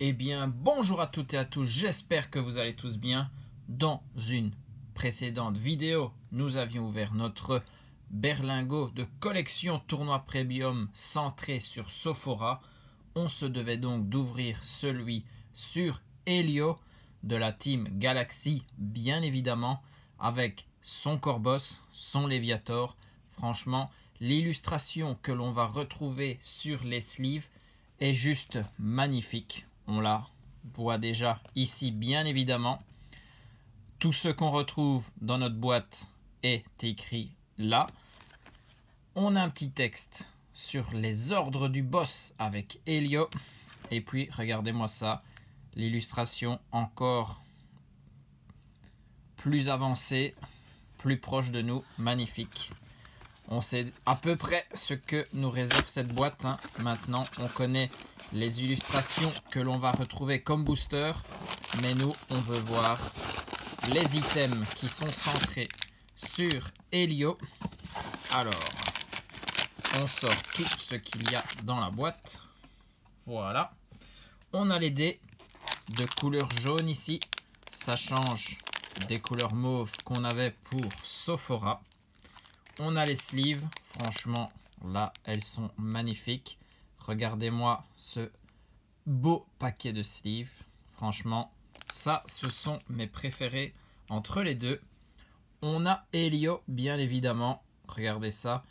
Eh bien, bonjour à toutes et à tous, j'espère que vous allez tous bien. Dans une précédente vidéo, nous avions ouvert notre berlingot de collection tournoi premium centré sur Sophora. On se devait donc d'ouvrir celui sur Helio de la team Galaxy, bien évidemment, avec son Corboss, son Léviator. Franchement, l'illustration que l'on va retrouver sur les sleeves est juste magnifique. On la voit déjà ici, bien évidemment. Tout ce qu'on retrouve dans notre boîte est écrit là. On a un petit texte sur les ordres du boss avec Helio. Et puis, regardez-moi ça. L'illustration encore plus avancée, plus proche de nous. Magnifique. On sait à peu près ce que nous réserve cette boîte. Maintenant, on connaît les illustrations que l'on va retrouver comme booster. Mais nous, on veut voir les items qui sont centrés sur Helio. Alors, on sort tout ce qu'il y a dans la boîte. Voilà. On a les dés de couleur jaune ici. Ça change des couleurs mauves qu'on avait pour Sophora. On a les sleeves. Franchement, là, elles sont magnifiques. Regardez-moi ce beau paquet de sleeves. Franchement, ça, ce sont mes préférés entre les deux. On a Helio, bien évidemment. Regardez ça.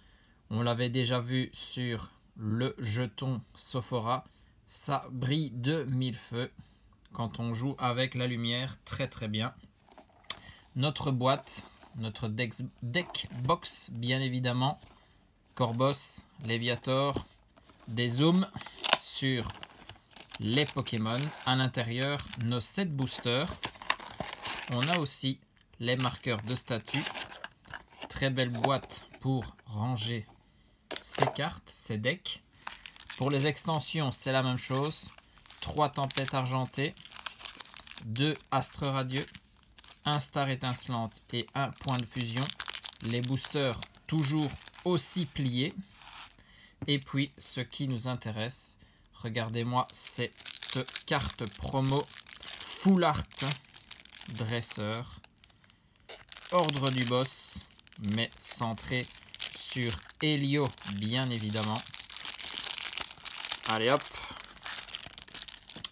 On l'avait déjà vu sur le jeton Sophora. Ça brille de mille feux quand on joue avec la lumière. Très, très bien. Notre boîte, notre deck box, bien évidemment. Corboss, Léviator, des zooms sur les Pokémon. À l'intérieur, nos 7 boosters. On a aussi les marqueurs de statut. Très belle boîte pour ranger ces cartes, ces decks. Pour les extensions, c'est la même chose. 3 tempêtes argentées, 2 astres radieux, 1 star étincelante et 1 point de fusion. Les boosters toujours aussi pliés. Et puis, ce qui nous intéresse, regardez-moi cette carte promo Full Art Dresseur. Ordre du boss, mais centré sur Helio, bien évidemment. Allez hop,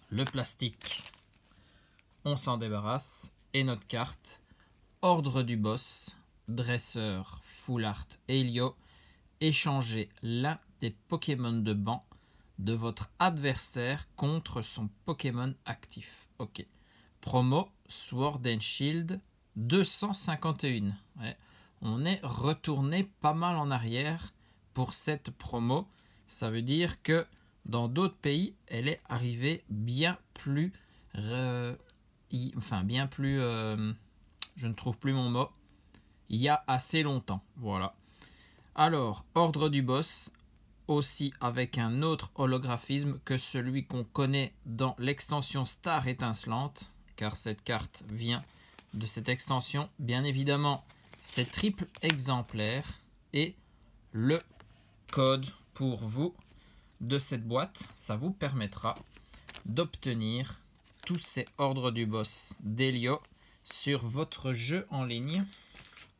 le plastique, on s'en débarrasse. Et notre carte, Ordre du boss, Dresseur, Full Art Helio. Échangez l'un des Pokémon de banc de votre adversaire contre son Pokémon actif. Ok. Promo Sword and Shield 251. Ouais. On est retourné pas mal en arrière pour cette promo. Ça veut dire que dans d'autres pays, elle est arrivée bien plus... je ne trouve plus mon mot. Il y a assez longtemps. Voilà. Alors, Ordre du boss, aussi avec un autre holographisme que celui qu'on connaît dans l'extension Star étincelante, car cette carte vient de cette extension. Bien évidemment, c'est triple exemplaire et le code pour vous de cette boîte, ça vous permettra d'obtenir tous ces ordres du boss d'Helio sur votre jeu en ligne.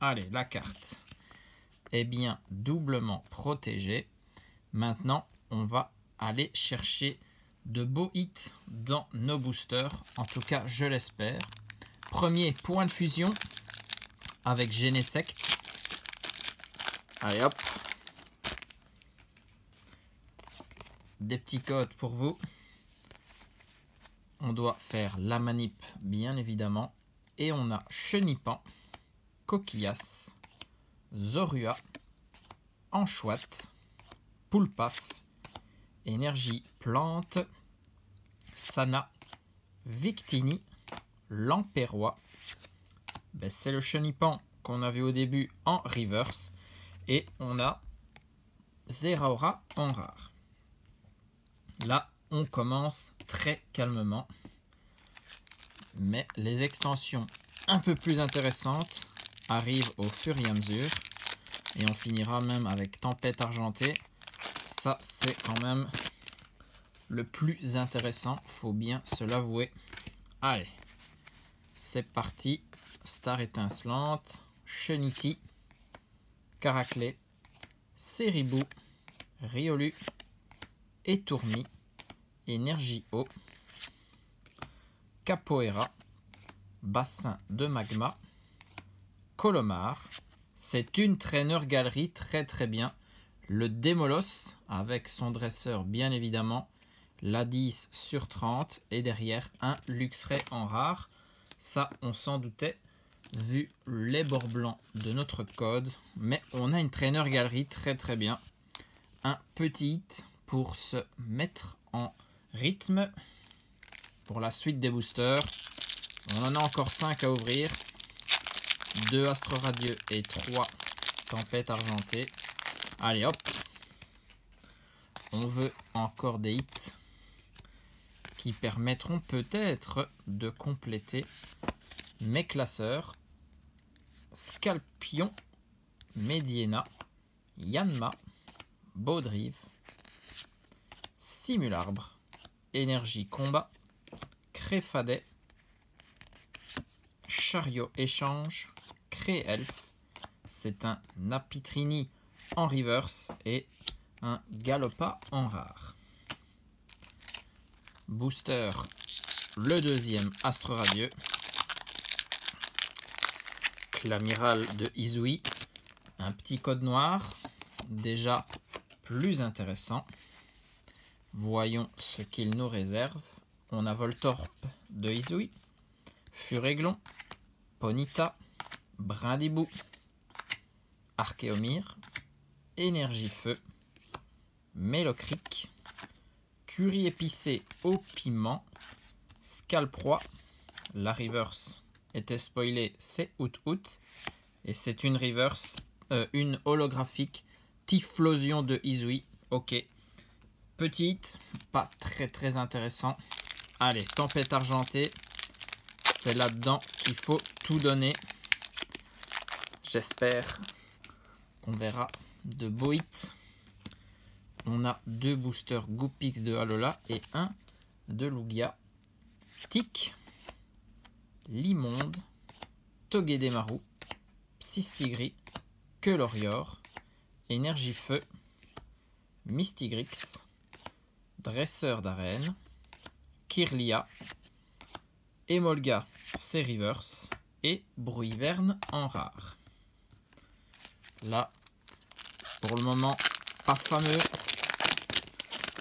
Allez, la carte est bien doublement protégée. Maintenant, on va aller chercher de beaux hits dans nos boosters. En tout cas, je l'espère. Premier point de fusion avec Genesect. Allez hop. Des petits codes pour vous. On doit faire la manip, bien évidemment. Et on a Chenipan, Coquillas, Zorua, Anchouette, Poulpaf, Énergie Plante, Sana, Victini, Lamperrois. Ben, c'est le Chenipan qu'on avait au début en reverse. Et on a Zeraora en rare. Là, on commence très calmement. Mais les extensions un peu plus intéressantes arrivent au fur et à mesure. Et on finira même avec Tempête Argentée. Ça, c'est quand même le plus intéressant, faut bien se l'avouer. Allez, c'est parti. Star étincelante, Chenity, Caraclé, Ceribou, Riolu, Étourmi, Énergie Eau, Capoeira, Bassin de Magma, Colomar. C'est une trainer galerie très très bien. Le Démolos avec son dresseur bien évidemment. La 10 sur 30 et derrière un Luxray en rare. Ça on s'en doutait vu les bords blancs de notre code. Mais on a une trainer galerie très très bien. Un petit hit pour se mettre en rythme pour la suite des boosters. On en a encore 5 à ouvrir. 2 Astre Radieux et 3 Tempête Argentée. Allez hop. On veut encore des hits qui permettront peut-être de compléter mes classeurs. Scalpion, Mediena, Yanma, Baudrive, Simularbre, Énergie Combat, Créfadet, Chariot Échange, Créelf. C'est un Napitrini en reverse et un Galopa en rare. Booster, le deuxième Astre Radieux. L'amiral de Izui. Un petit code noir. Déjà plus intéressant. Voyons ce qu'il nous réserve. On a Voltorb de Izui. Furéglon. Ponyta. Brindibou. Archéomir. Énergie Feu. Mélocric. Curie épicée au piment. Scalproie. La reverse était spoilée, c'est Out. Et c'est une reverse, une holographique Typhlosion de Izui. Ok. Petite, pas très très intéressant. Allez, Tempête Argentée. C'est là-dedans qu'il faut tout donner. J'espère qu'on verra de beaux hits. On a 2 boosters Goopix de Alola et un de Lugia. Tic, Limonde, Togedemaru, Psystigris, Quelorior, Énergie Feu, Mystigrix, Dresseur d'arène, Kirlia, Emolga, c'est reverse et Bruiverne en rare. Là, pour le moment, pas fameux.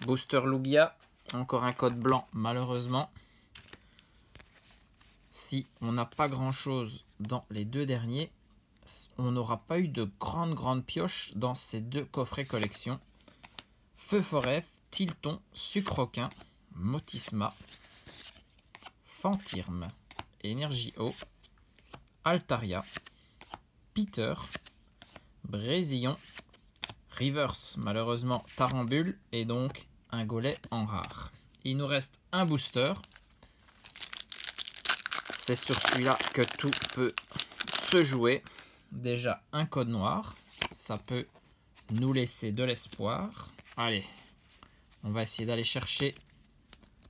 Booster Lugia, encore un code blanc malheureusement. Si on n'a pas grand chose dans les 2 derniers, on n'aura pas eu de grandes pioches dans ces 2 coffrets collection. Feu Forêt, Tilton, Sucroquin, Motisma, Fantirme, Énergie Eau, Altaria, Peter, Brésillon, Reverse, malheureusement Tarambule et donc un Golem en rare. Il nous reste un booster. C'est sur celui-là que tout peut se jouer. Déjà un code noir, ça peut nous laisser de l'espoir. Allez, on va essayer d'aller chercher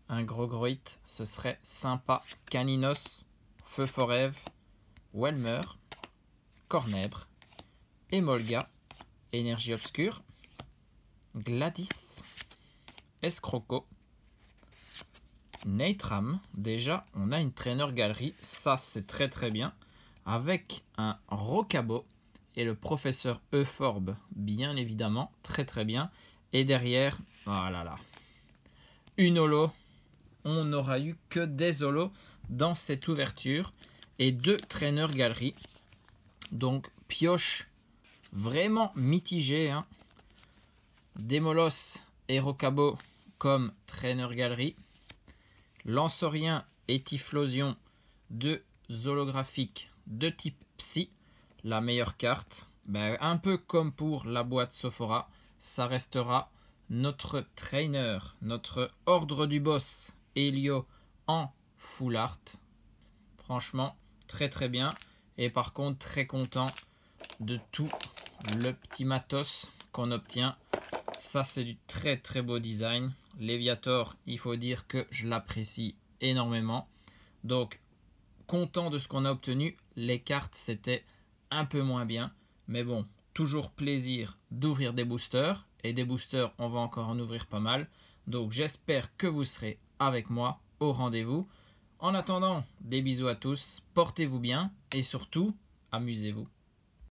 un gros hit. Ce serait sympa. Caninos, Feu Forêt, Welmer, Cornèbre, Emolga, Énergie Obscure, Gladys, Escroco, Neitram. Déjà, on a une trainer galerie. Ça, c'est très très bien. Avec un Rocabo et le professeur Euphorbe, bien évidemment. Très très bien. Et derrière, voilà là. Une holo. On n'aura eu que des holos dans cette ouverture. Et 2 trainers galerie. Donc, pioche vraiment mitigée. Hein. Démolos et Rocabo comme trainer galerie. Lancerien et Typhlosion, 2 holographiques de type Psy. La meilleure carte, ben, un peu comme pour la boîte Sophora, ça restera notre trainer, notre ordre du boss Helio en full art. Franchement, très très bien. Et par contre, très content de tout le petit matos qu'on obtient. Ça, c'est du très très beau design. Léviator, il faut dire que je l'apprécie énormément. Donc, content de ce qu'on a obtenu. Les cartes, c'était un peu moins bien. Mais bon, toujours plaisir d'ouvrir des boosters. Et des boosters, on va encore en ouvrir pas mal. Donc, j'espère que vous serez avec moi au rendez-vous. En attendant, des bisous à tous. Portez-vous bien et surtout, amusez-vous.